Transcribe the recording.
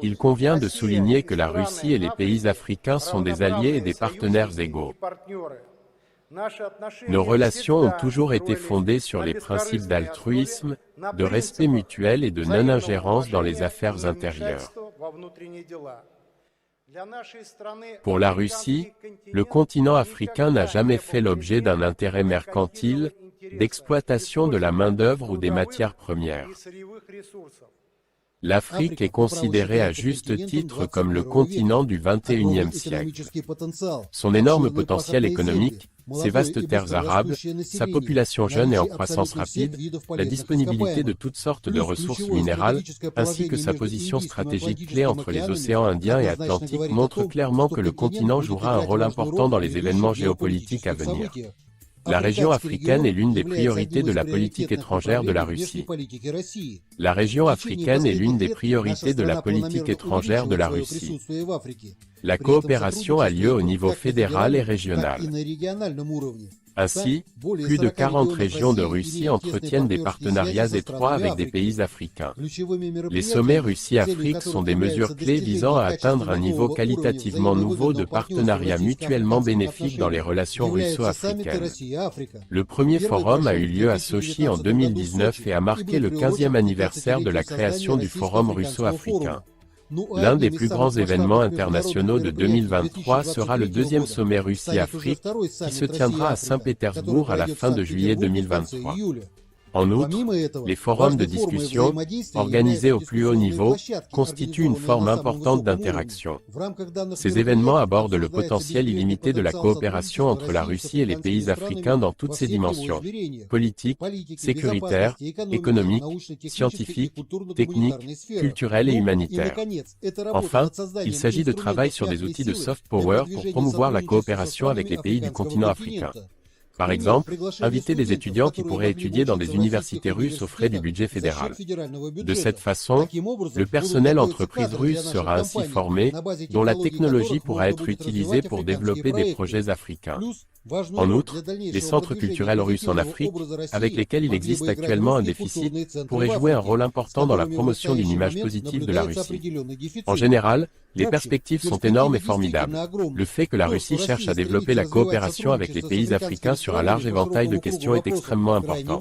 Il convient de souligner que la Russie et les pays africains sont des alliés et des partenaires égaux. Nos relations ont toujours été fondées sur les principes d'altruisme, de respect mutuel et de non-ingérence dans les affaires intérieures. Pour la Russie, le continent africain n'a jamais fait l'objet d'un intérêt mercantile, d'exploitation de la main-d'œuvre ou des matières premières. L'Afrique est considérée à juste titre comme le continent du XXIe siècle. Son énorme potentiel économique, ses vastes terres arables, sa population jeune et en croissance rapide, la disponibilité de toutes sortes de ressources minérales, ainsi que sa position stratégique clé entre les océans Indien et Atlantique montrent clairement que le continent jouera un rôle important dans les événements géopolitiques à venir. La région africaine est l'une des priorités de la politique étrangère de la Russie. La région africaine est l'une des priorités de la politique étrangère de la Russie. La coopération a lieu au niveau fédéral et régional. Ainsi, plus de 40 régions de Russie entretiennent des partenariats étroits avec des pays africains. Les sommets Russie-Afrique sont des mesures clés visant à atteindre un niveau qualitativement nouveau de partenariat mutuellement bénéfique dans les relations russo-africaines. Le premier forum a eu lieu à Sochi en 2019 et a marqué le 15e anniversaire de la création du Forum russo-africain. L'un des plus grands événements internationaux de 2023 sera le deuxième sommet Russie-Afrique, qui se tiendra à Saint-Pétersbourg à la fin de juillet 2023. En outre, les forums de discussion, organisés au plus haut niveau, constituent une forme importante d'interaction. Ces événements abordent le potentiel illimité de la coopération entre la Russie et les pays africains dans toutes ses dimensions: politique, sécuritaire, économique, scientifique, technique, culturelle et humanitaire. Enfin, il s'agit de travail sur des outils de soft power pour promouvoir la coopération avec les pays du continent africain. Par exemple, inviter des étudiants qui pourraient étudier dans des universités russes aux frais du budget fédéral. De cette façon, le personnel entreprise russe sera ainsi formé, dont la technologie pourra être utilisée pour développer des projets africains. En outre, les centres culturels russes en Afrique, avec lesquels il existe actuellement un déficit, pourraient jouer un rôle important dans la promotion d'une image positive de la Russie. En général, les perspectives sont énormes et formidables. Le fait que la Russie cherche à développer la coopération avec les pays africains sur un large éventail de questions est extrêmement important.